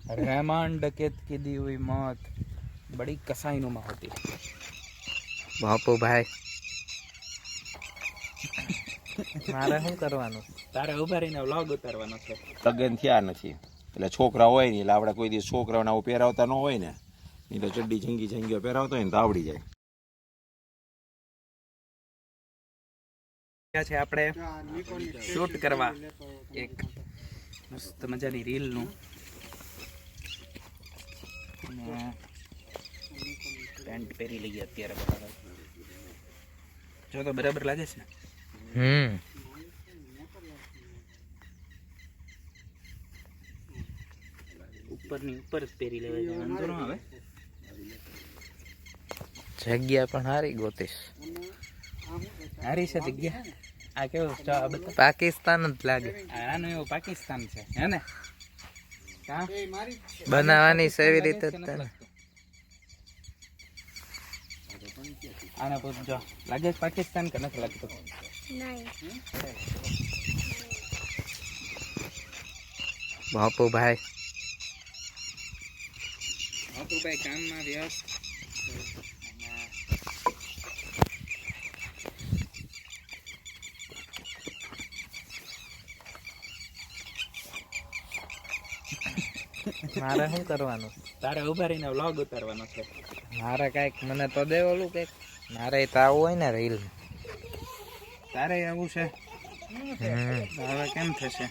रहमान डकैत की दी हुई मौत बड़ी कसाईनुमा होती है। બાપુ ભાઈ મારે શું કરવાનું? તારે ઉભા રહીને વ્લોગ ઉતારવાનો છે. લગ્ન થયા નથી એટલે છોકરા હોય ને એટલે આપણે કોઈ દિવસ છોકરાઓને આવું પહેરાવતા ન હોય ને એટલે ચડ્ડી જંગીઓ પહેરાવતો હોય ને તો આવડી જાય. છે આપણે શૂટ કરવા એક મસ્ત મજાની રીલનું પેન્ટ પહેરી લઈએ અત્યારે. બરાબર જો તો બરાબર લાગે છે ને? ઉપરની ઉપર જ પહેરી લેવાય છે, વાંધો ન આવે. જગ્યા પણ સારી ગોતીશ. સારી છે જગ્યા. આ કેવું પાકિસ્તાન જ લાગે. આનું એવું પાકિસ્તાન છે હે ને? બનાવવાની છે એવી રીતે જ તને. આને પૂછજો લાગે છે પાકિસ્તાન કે નથી લાગતું? બાપુ ભાઈ બાપુભાઈ કામમાં વ્યસ્ત. મારે શું કરવાનું? તારે ઉભા રહીને વ્લોગ ઉતારવાનો છે. મારે કઈક મને તો દે ઓલું કઈક. મારે તો આવું હોય ને રીલ. તારે આવું છે? હવે કેમ થશે?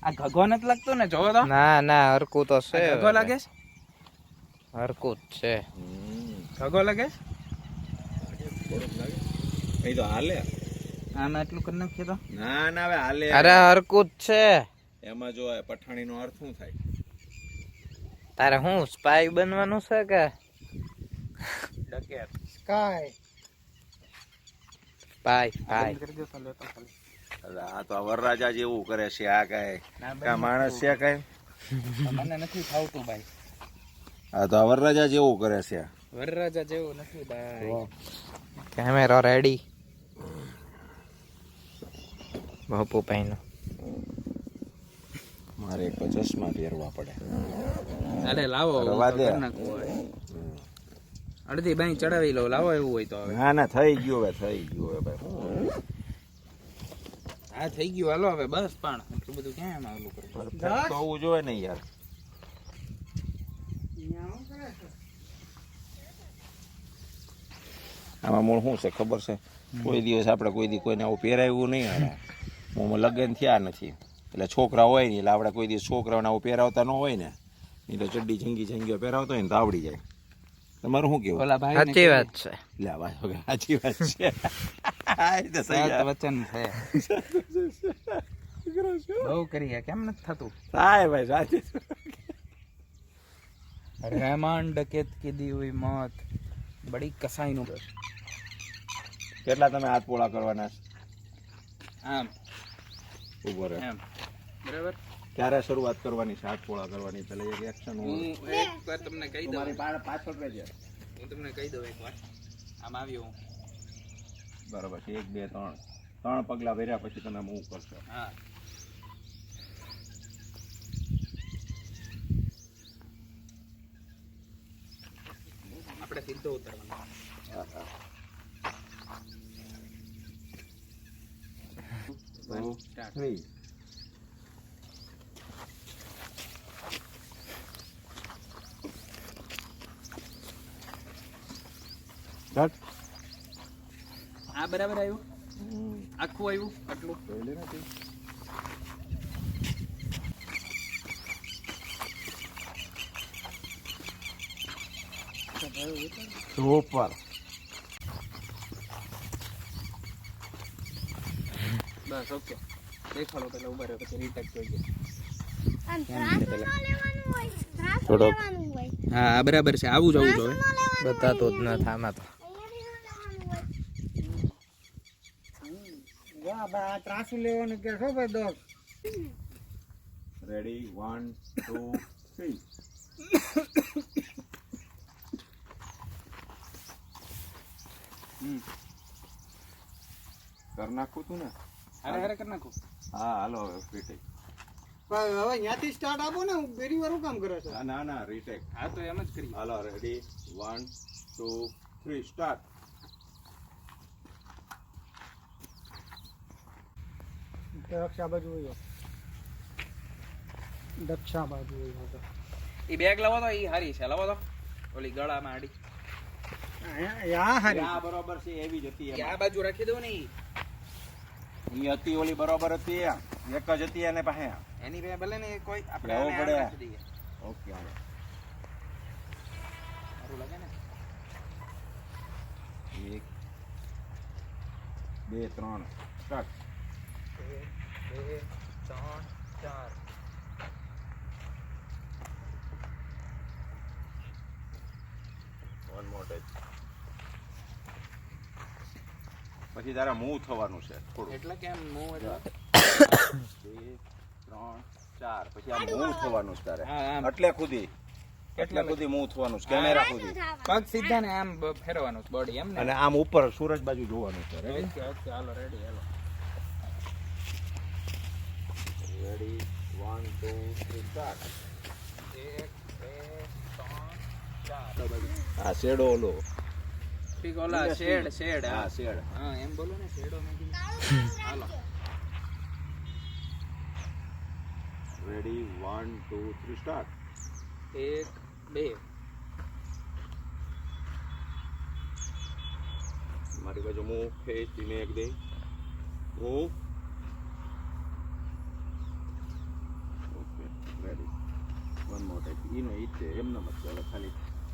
આ ઘગો નથી લાગતો ને? જોવો તો. ના ના હરકું તો છે. ઘગો લાગે છે? હરકું જ છે. ઘગો લાગે છે? નહીં તો હાલે. આમાં એટલું કરી નાખીએ તો. ના ના હવે હાલે. અરે હરકું જ છે. એમાં જો પઠાણીનો અર્થ શું થાય? તારે શું સ્પાય બનવાનું છે કે ડકેત? સ્પાય સ્પાય કરી દો તો લેતો ખાલી. આ તો વરરાજા જેવું કરે છે. આ કઈ માણસ છે કઈ? મને નથી ફાવતું ભાઈ. આ તો વરરાજા જેવું કરે છે. વરરાજા જેવું નથી ભાઈ. કેમેરો રેડી. બાપુ ભાઈ નો મારે એક ચશ્મા પહેરવા પડે. અરે લાવો રવા દે. અડધી બાઈ ચડાવી લો. લાવો એવું હોય તો. હવે ના ના થઈ ગયું. હવે થઈ ગયું. હવે ભાઈ હા થઈ ગયું. હાલો હવે બસ. પણ એટલું બધું ક્યાં એમાં ઓલું કરવું? તો હોવું જોઈએ ને યાર. આમાં મૂળ શું છે ખબર છે? કોઈ દિવસ આપણે કોઈને આવું પહેરાવ્યું નહીં. હારા મોમાં લગ્ન થયા નથી એટલે છોકરા હોય ને એટલે આપણે કોઈ દિવસ છોકરાઓને આવું પહેરાવતા ન હોય ને એટલે ચડ્ડી જંગીઓ પહેરાવતો હોય ને તો આવડી જાય. તમારું શું કેવું? ઓલા ભાઈ સાચી વાત છે. લે સાચી વાત છે. વચન છે. બહુ કરીએ કેમ નથી થતું? થાય ભાઈ સાચી. रहमान डकैत की दी हुई मौत बड़ी कसाईनुमा. કેટલા તમે હાથ પોળા કરવાના? આમ ઉભો રહે. એમ બરાબર. ક્યારે શરૂઆત કરવાની છે હાથ પોળા કરવાની? પેલા એક એક્શન હું એકવાર તમને કહી દઉં. પાછળ રહેજે. હું તમને કહી દઉં એકવાર. આમ આવ્યો હું. બરાબર છે. 1 2 3 પગલા ભર્યા પછી તમે મૂવ કરશો. હા આપણે સીધો ઉતરવાનો. આ બરાબર આવ્યું? આખું આવ્યું? આટલું સુપર. બસ ઓકે. દેખાડો પેલા ઉભા રહ્યો પછી રીટેક જોઈએ. થોડોક હા આ બરાબર છે. આવું જવું જોઈએ. બતાતો જ નથી આમાં તો. ત્રાસુ લેવાનું કે છો ભાઈ દોસ્ત? રેડી 1 2 3. કર નાખું તું ને હારે હારે કરી નાખો. હા હાલો રીટેક. પણ હવે ત્યાંથી સ્ટાર્ટ આપો ને બેરી વાર કામ કરે છે. ના ના રીટેક. હા તો એમ જ કરીએ. હાલો રેડી 1 2 3 સ્ટાર્ટ. દક્ષા બાજુ હોય દક્ષા બાજુ હોય એ બેગ લાવો તો એ હારી છે. લાવો તો ઓલી ગળામાં આડી યા હારી આ બરોબર છે એવી જ હતી એ આ બાજુ રાખી દઉં ને ઈ. ઈ હતી ઓલી બરોબર હતી એક જ હતી એને પાસે. એની બે ભલે ને કોઈ આપણે લેવો આને આમ પડે. રાખી દઈએ. ઓકે હાલો સારું લાગે ને. 1 2 3 સ્ટાર્ટ. 1 2 3 4 one more time. પછી તારા મૂવ થવાનું છે થોડું. એટલે કેમ મૂવ એટલે 2 3 4 પછી આ મૂવ થવાનું છે તારે. હા, આમ. એટલે ખુદી એટલે ખુદી મૂવ થવાનું છે કેમેરા ખુદી. પગ સીધા ને આમ ફેરવાનું બોડી એમ ને. અને આમ ઉપર સૂરજ બાજુ જોવાનું છે. રેડી ઓકે ઓકે હાલો રેડી હાલો. Ready 1 2 3 start. 1 2 3 4 આ શેડો ઓલો. ઠીક ઓલા શેડ શેડ હા શેડ. હા એમ બોલો ને શેડો મેં કીધું. હાલો રેડી 1 2 3 સ્ટાર્ટ. 1 2 મારી બાજુ મૂવ ફેસ ધીમે એક દે move. Okay ready one more time. ઈને ઈતે એમને મત ચાલો ખાલી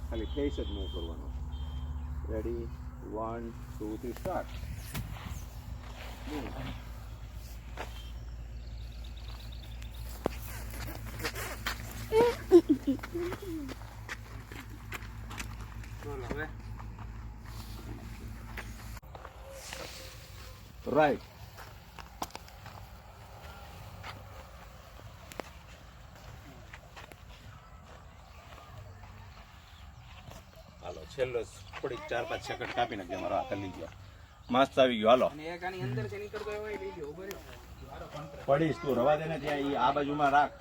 ખાલી ફેસ જ મૂવ કરવાનો. Ready 1 2 3 start. બોલો હવે રાઈટ. હાલો છેલ્લો થોડીક 4-5 સેકન્ડ કાપી નાખજે. મારો હાથ હલી ગયો. મસ્ત આવી ગયો. હાલો અને એક આની અંદર છે નીકળતો હોય લઈ લ્યો. ઉભો રહ્યો. પડીશ તું રવા દે ને ત્યાં ઈ આ બાજુમાં રાખ.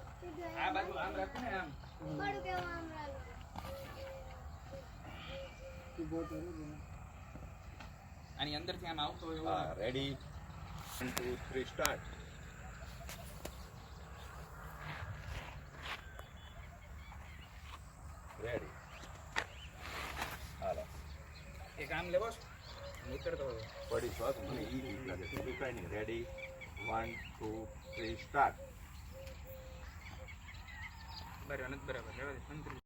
આ બાજુ આમ રાખો ને આમ. આની અંદરથી આમ આવતો હોય હા એવું. Ready 1 2 3 start. રેડી હાલો એક આમ લેવો છે નીકળતો હોય. પડી છો તો મને ઈ રીત લાગે છે. બીજું કાંઈ નહીં. Ready 1 2 3 start. બરાબર નથી બરાબર રહેવા દે. સંતરી.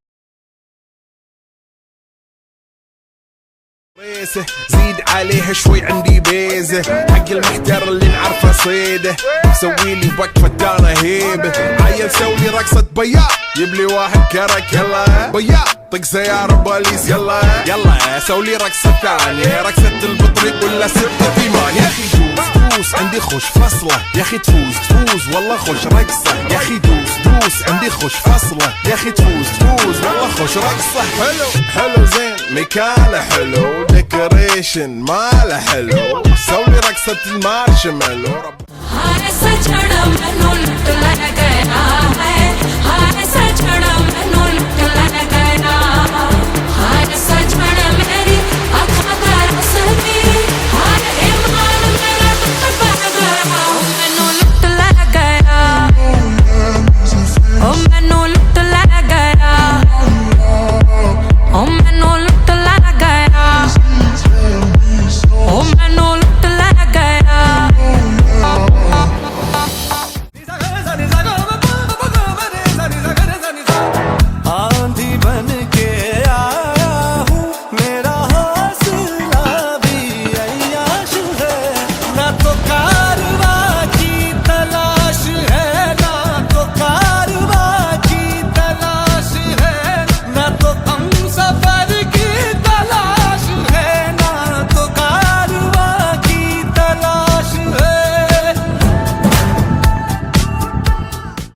ريسه زيد عليها شوي عندي بيزه حق المحتار اللي نعرفه صيده سوي لي وقفه دانا هيبه عيل سوي رقصه بياض يبلي واحد كرك يلا بياض طق سياره بوليس يلا يلا سوي رقصه ثانيه رقصه البطريق ولا 6 في مان يا اخي دوس دوس عندي خوش فصله يا اخي تفوز تفوز والله خوش رقصه يا اخي دوس دوس عندي خوش فصله يا اخي تفوز تفوز والله خوش رقصه حلو حلو زين مكانه حلو ديكوريشن ماله حلو سوي رقصه المارشميلو ऐसा चढ़ा मैनू लुट लै गया